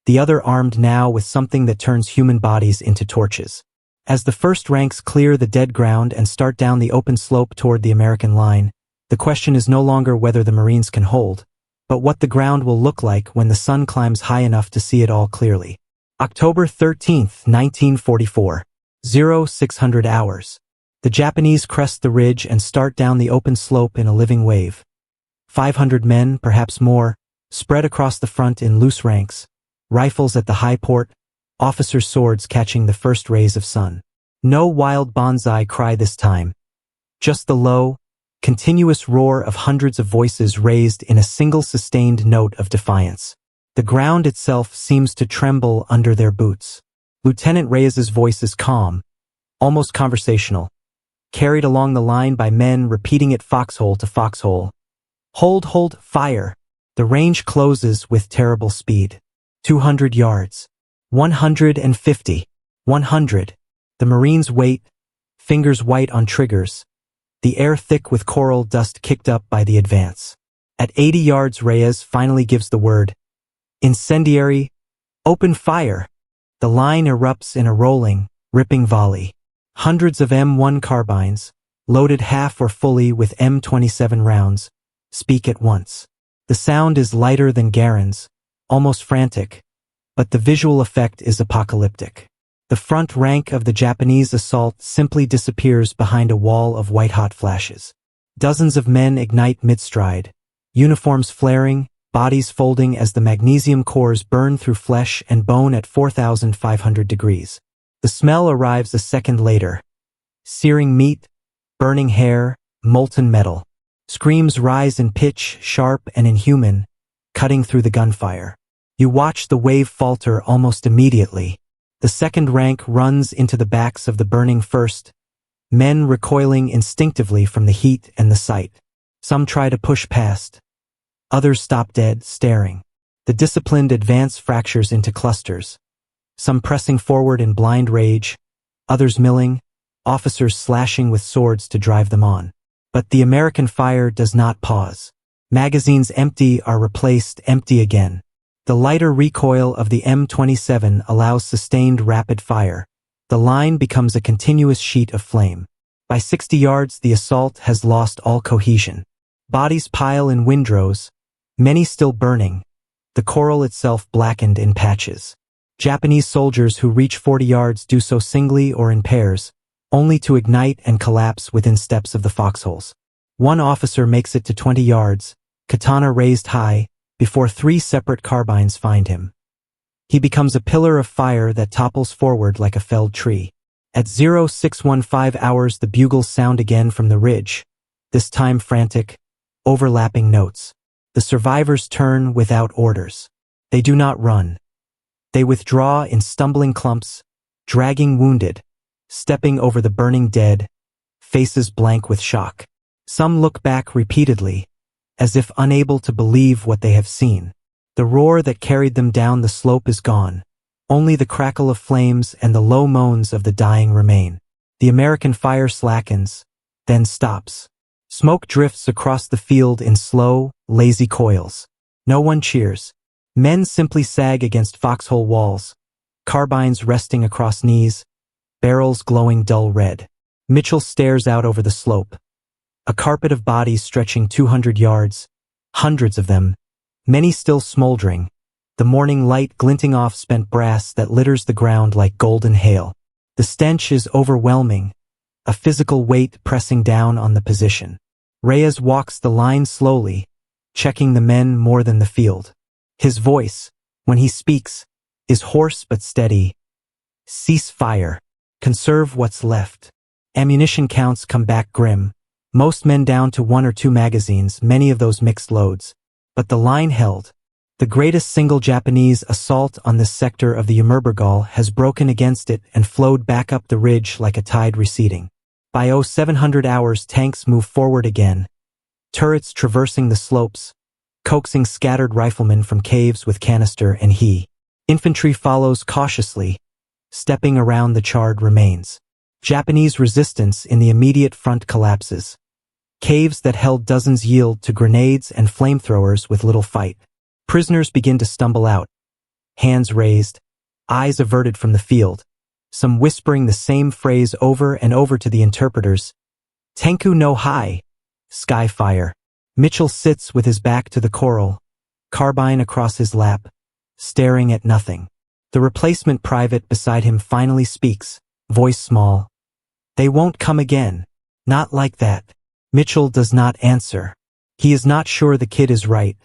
the other armed now with something that turns human bodies into torches. As the first ranks clear the dead ground and start down the open slope toward the American line, the question is no longer whether the Marines can hold, but what the ground will look like when the sun climbs high enough to see it all clearly. October 13th, 1944. 0600 hours. The Japanese crest the ridge and start down the open slope in a living wave. 500 men, perhaps more, spread across the front in loose ranks, rifles at the high port, officers' swords catching the first rays of sun. No wild bonsai cry this time. Just the low, continuous roar of hundreds of voices raised in a single sustained note of defiance. The ground itself seems to tremble under their boots. Lieutenant Reyes's voice is calm, almost conversational, carried along the line by men repeating it foxhole to foxhole. Hold, fire. The range closes with terrible speed. 200 yards. 150. 100. The Marines wait, fingers white on triggers, the air thick with coral dust kicked up by the advance. At 80 yards Reyes finally gives the word. Incendiary, open fire. The line erupts in a rolling, ripping volley. Hundreds of M1 Carbines, loaded half or fully with M27 rounds, speak at once. The sound is lighter than Garen's, almost frantic, but the visual effect is apocalyptic. The front rank of the Japanese assault simply disappears behind a wall of white-hot flashes. Dozens of men ignite mid-stride, uniforms flaring, bodies folding as the magnesium cores burn through flesh and bone at 4,500 degrees. The smell arrives a second later. Searing meat, burning hair, molten metal. Screams rise in pitch, sharp and inhuman, cutting through the gunfire. You watch the wave falter almost immediately. The second rank runs into the backs of the burning first, men recoiling instinctively from the heat and the sight. Some try to push past. Others stop dead, staring. The disciplined advance fractures into clusters. Some pressing forward in blind rage, others milling, officers slashing with swords to drive them on. But the American fire does not pause. Magazines empty are replaced empty again. The lighter recoil of the M27 allows sustained rapid fire. The line becomes a continuous sheet of flame. By 60 yards, the assault has lost all cohesion. Bodies pile in windrows, many still burning, the coral itself blackened in patches. Japanese soldiers who reach 40 yards do so singly or in pairs, only to ignite and collapse within steps of the foxholes. One officer makes it to 20 yards, katana raised high, before 3 separate carbines find him. He becomes a pillar of fire that topples forward like a felled tree. At 0615 hours the bugles sound again from the ridge, this time frantic, overlapping notes. The survivors turn without orders. They do not run. They withdraw in stumbling clumps, dragging wounded, stepping over the burning dead, faces blank with shock. Some look back repeatedly, as if unable to believe what they have seen. The roar that carried them down the slope is gone. Only the crackle of flames and the low moans of the dying remain. The American fire slackens, then stops. Smoke drifts across the field in slow, lazy coils. No one cheers. Men simply sag against foxhole walls, carbines resting across knees, barrels glowing dull red. Mitchell stares out over the slope. A carpet of bodies stretching 200 yards, hundreds of them, many still smoldering, the morning light glinting off spent brass that litters the ground like golden hail. The stench is overwhelming, a physical weight pressing down on the position. Reyes walks the line slowly, checking the men more than the field. His voice, when he speaks, is hoarse but steady. Cease fire. Conserve what's left. Ammunition counts come back grim. Most men down to 1 or 2 magazines, many of those mixed loads. But the line held. The greatest single Japanese assault on this sector of the Ymerbergal has broken against it and flowed back up the ridge like a tide receding. By 0700 hours tanks move forward again, turrets traversing the slopes, coaxing scattered riflemen from caves with canister and he. Infantry follows cautiously, stepping around the charred remains. Japanese resistance in the immediate front collapses. Caves that held dozens yield to grenades and flamethrowers with little fight. Prisoners begin to stumble out, hands raised, eyes averted from the field, some whispering the same phrase over and over to the interpreters. Tenku no hai, sky fire. Mitchell sits with his back to the coral, carbine across his lap, staring at nothing. The replacement private beside him finally speaks, voice small. They won't come again. Not like that. Mitchell does not answer. He is not sure the kid is right.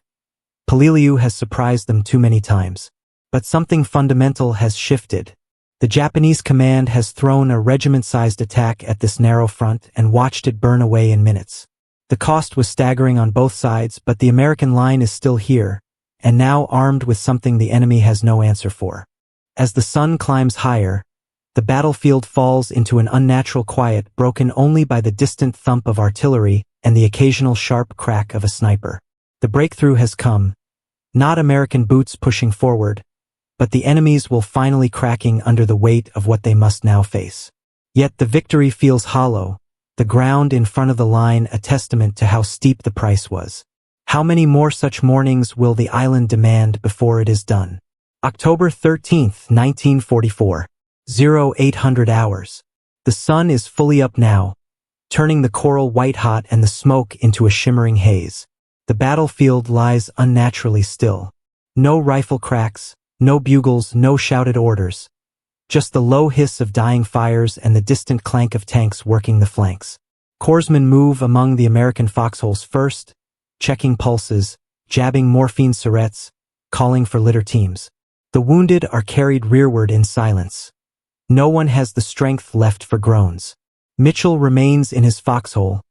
Paliliu has surprised them too many times. But something fundamental has shifted. The Japanese command has thrown a regiment-sized attack at this narrow front and watched it burn away in minutes. The cost was staggering on both sides, but the American line is still here, and now armed with something the enemy has no answer for. As the sun climbs higher, the battlefield falls into an unnatural quiet broken only by the distant thump of artillery and the occasional sharp crack of a sniper. The breakthrough has come. Not American boots pushing forward, but the enemies will finally cracking under the weight of what they must now face. Yet the victory feels hollow, the ground in front of the line a testament to how steep the price was. How many more such mornings will the island demand before it is done? October 13th, 1944. 0800 hours. The sun is fully up now, turning the coral white hot and the smoke into a shimmering haze. The battlefield lies unnaturally still. No rifle cracks, no bugles, no shouted orders. Just the low hiss of dying fires and the distant clank of tanks working the flanks. Corpsmen move among the American foxholes first, checking pulses, jabbing morphine syrettes, calling for litter teams. The wounded are carried rearward in silence. No one has the strength left for groans. Mitchell remains in his foxhole,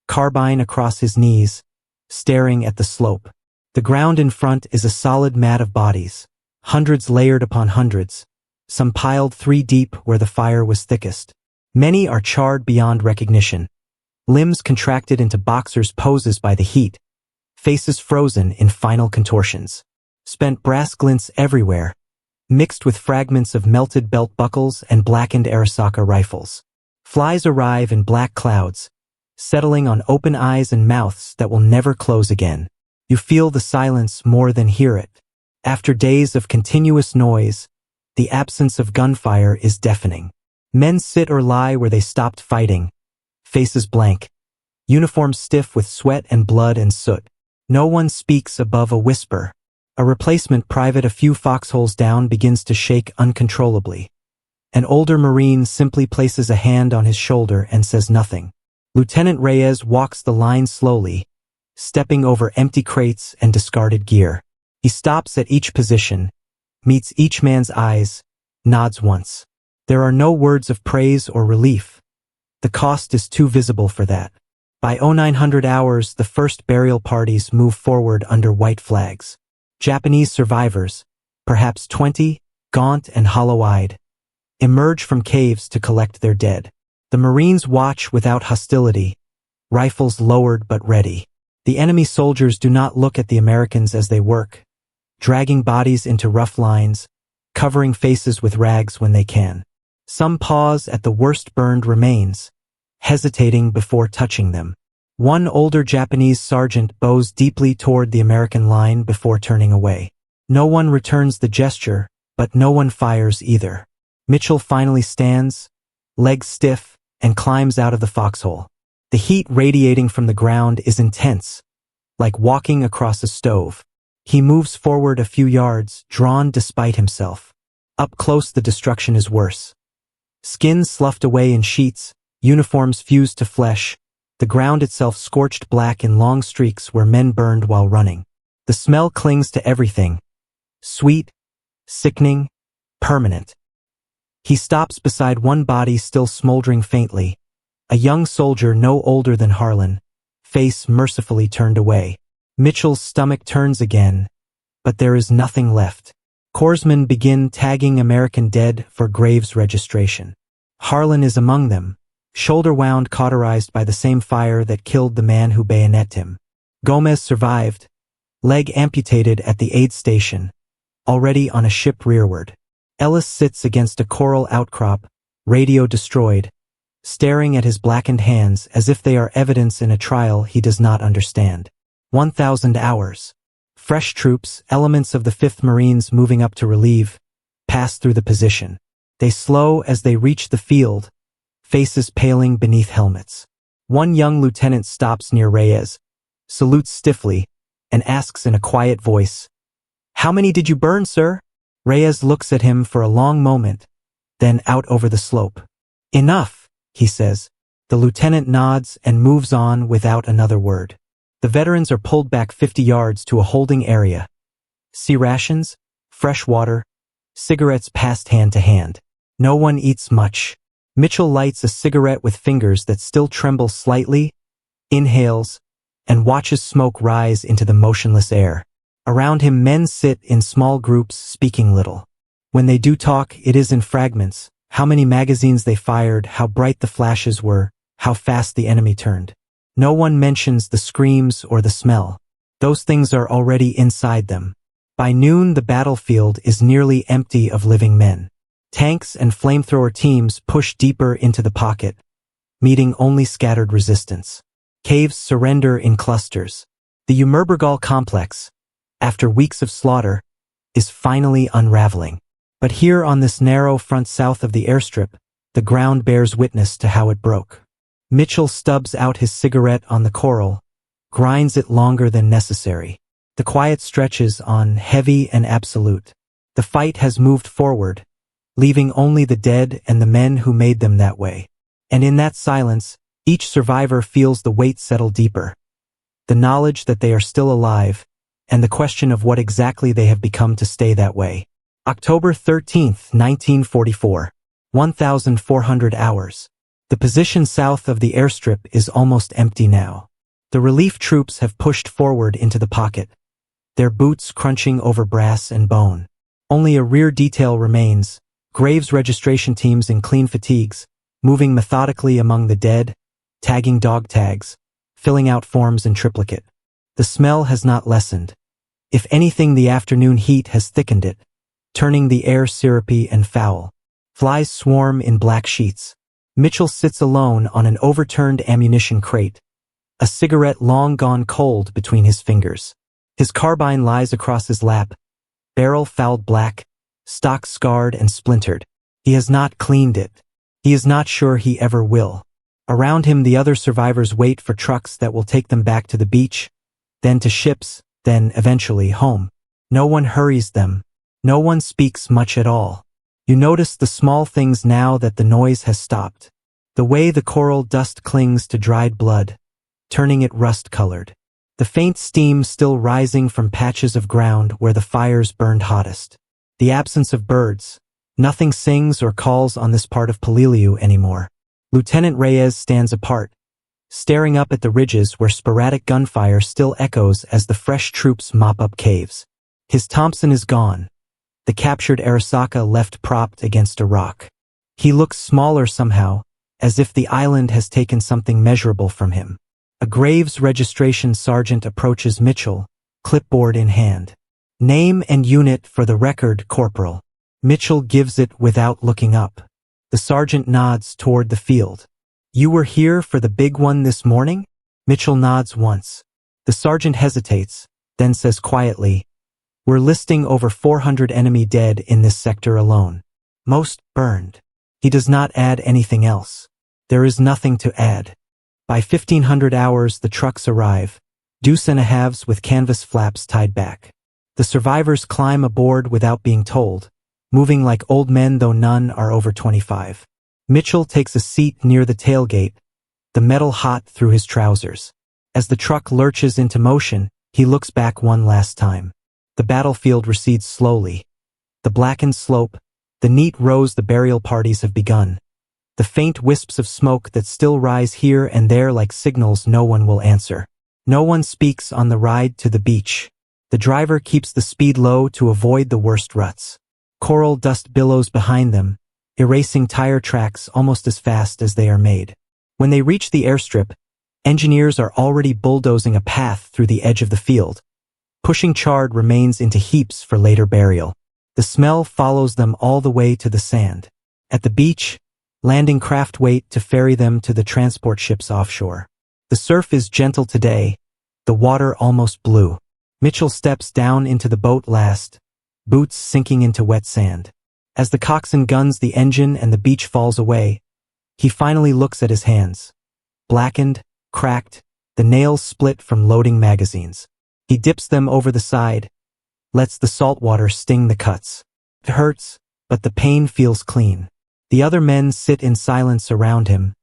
carbine across his knees, staring at the slope. The ground in front is a solid mat of bodies, hundreds layered upon hundreds, some piled 3 deep where the fire was thickest. Many are charred beyond recognition, limbs contracted into boxers' poses by the heat, faces frozen in final contortions. Spent brass glints everywhere, mixed with fragments of melted belt buckles and blackened Arisaka rifles. Flies arrive in black clouds, settling on open eyes and mouths that will never close again. You feel the silence more than hear it. After days of continuous noise, the absence of gunfire is deafening. Men sit or lie where they stopped fighting, faces blank, uniforms stiff with sweat and blood and soot. No one speaks above a whisper. A replacement private a few foxholes down begins to shake uncontrollably. An older Marine simply places a hand on his shoulder and says nothing. Lieutenant Reyes walks the line slowly, stepping over empty crates and discarded gear. He stops at each position, meets each man's eyes, nods once. There are no words of praise or relief. The cost is too visible for that. By 0900 hours, the first burial parties move forward under white flags. Japanese survivors, perhaps 20, gaunt and hollow-eyed, emerge from caves to collect their dead. The Marines watch without hostility, rifles lowered but ready. The enemy soldiers do not look at the Americans as they work, dragging bodies into rough lines, covering faces with rags when they can. Some pause at the worst burned remains, hesitating before touching them. One older Japanese sergeant bows deeply toward the American line before turning away. No one returns the gesture, but no one fires either. Mitchell finally stands, legs stiff, and climbs out of the foxhole. The heat radiating from the ground is intense, like walking across a stove. He moves forward a few yards, drawn despite himself. Up close, the destruction is worse. Skin sloughed away in sheets, uniforms fused to flesh, the ground itself scorched black in long streaks where men burned while running. The smell clings to everything. Sweet, sickening, permanent. He stops beside one body still smoldering faintly. A young soldier no older than Harlan, face mercifully turned away. Mitchell's stomach turns again, but there is nothing left. Corpsmen begin tagging American dead for graves registration. Harlan is among them, shoulder wound, cauterized by the same fire that killed the man who bayoneted him. Gomez survived, leg amputated at the aid station, already on a ship rearward. Ellis sits against a coral outcrop, radio destroyed, staring at his blackened hands as if they are evidence in a trial he does not understand. 1,000 hours. Fresh troops, elements of the 5th Marines moving up to relieve, pass through the position. They slow as they reach the field, faces paling beneath helmets. One young lieutenant stops near Reyes, salutes stiffly, and asks in a quiet voice, "How many did you burn, sir?" Reyes looks at him for a long moment, then out over the slope. "Enough," he says. The lieutenant nods and moves on without another word. The veterans are pulled back 50 yards to a holding area. See rations, fresh water, cigarettes passed hand to hand. No one eats much. Mitchell lights a cigarette with fingers that still tremble slightly, inhales, and watches smoke rise into the motionless air. Around him, men sit in small groups, speaking little. When they do talk, it is in fragments: how many magazines they fired, how bright the flashes were, how fast the enemy turned. No one mentions the screams or the smell. Those things are already inside them. By noon, the battlefield is nearly empty of living men. Tanks and flamethrower teams push deeper into the pocket, meeting only scattered resistance. Caves surrender in clusters. The Umerbergal complex, after weeks of slaughter, is finally unraveling. But here on this narrow front south of the airstrip, the ground bears witness to how it broke. Mitchell stubs out his cigarette on the coral, grinds it longer than necessary. The quiet stretches on, heavy and absolute. The fight has moved forward, leaving only the dead and the men who made them that way. And in that silence, each survivor feels the weight settle deeper. The knowledge that they are still alive, and the question of what exactly they have become to stay that way. October 13th, 1944. 1,400 hours. The position south of the airstrip is almost empty now. The relief troops have pushed forward into the pocket, their boots crunching over brass and bone. Only a rear detail remains, graves registration teams in clean fatigues, moving methodically among the dead, tagging dog tags, filling out forms in triplicate. The smell has not lessened. If anything, the afternoon heat has thickened it, turning the air syrupy and foul. Flies swarm in black sheets. Mitchell sits alone on an overturned ammunition crate, a cigarette long gone cold between his fingers. His carbine lies across his lap, barrel fouled black, stock scarred and splintered. He has not cleaned it. He is not sure he ever will. Around him, the other survivors wait for trucks that will take them back to the beach, then to ships, then eventually home. No one hurries them. No one speaks much at all. You notice the small things now that the noise has stopped. The way the coral dust clings to dried blood, turning it rust-colored. The faint steam still rising from patches of ground where the fires burned hottest. The absence of birds. Nothing sings or calls on this part of Peleliu anymore. Lieutenant Reyes stands apart, staring up at the ridges where sporadic gunfire still echoes as the fresh troops mop up caves. His Thompson is gone. The captured Arasaka left propped against a rock. He looks smaller somehow, as if the island has taken something measurable from him. A Graves registration sergeant approaches Mitchell, clipboard in hand. Name and unit for the record, Corporal. Mitchell gives it without looking up. The sergeant nods toward the field. You were here for the big one this morning? Mitchell nods once. The sergeant hesitates, then says quietly, we're listing over 400 enemy dead in this sector alone. Most burned. He does not add anything else. There is nothing to add. By 1500 hours the trucks arrive, deuce and a halves with canvas flaps tied back. The survivors climb aboard without being told, moving like old men though none are over 25. Mitchell takes a seat near the tailgate, the metal hot through his trousers. As the truck lurches into motion, he looks back one last time. The battlefield recedes slowly. The blackened slope, the neat rows the burial parties have begun. The faint wisps of smoke that still rise here and there like signals no one will answer. No one speaks on the ride to the beach. The driver keeps the speed low to avoid the worst ruts. Coral dust billows behind them, erasing tire tracks almost as fast as they are made. When they reach the airstrip, engineers are already bulldozing a path through the edge of the field, pushing charred remains into heaps for later burial. The smell follows them all the way to the sand. At the beach, landing craft wait to ferry them to the transport ships offshore. The surf is gentle today, the water almost blue. Mitchell steps down into the boat last, boots sinking into wet sand. As the coxswain guns the engine and the beach falls away, he finally looks at his hands. Blackened, cracked, the nails split from loading magazines. He dips them over the side, lets the salt water sting the cuts. It hurts, but the pain feels clean. The other men sit in silence around him,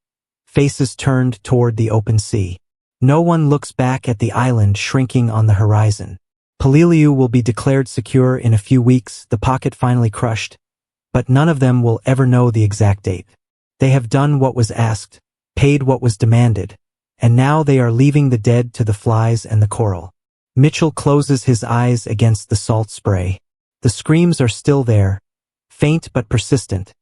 faces turned toward the open sea. No one looks back at the island shrinking on the horizon. Peleliu will be declared secure in a few weeks, the pocket finally crushed, but none of them will ever know the exact date. They have done what was asked, paid what was demanded, and now they are leaving the dead to the flies and the coral. Mitchell closes his eyes against the salt spray. The screams are still there, faint but persistent,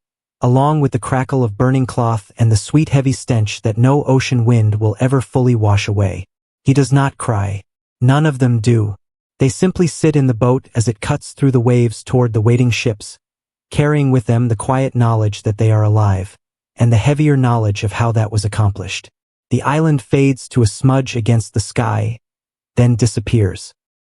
along with the crackle of burning cloth and the sweet heavy stench that no ocean wind will ever fully wash away. He does not cry. None of them do. They simply sit in the boat as it cuts through the waves toward the waiting ships, carrying with them the quiet knowledge that they are alive, and the heavier knowledge of how that was accomplished. The island fades to a smudge against the sky, then disappears.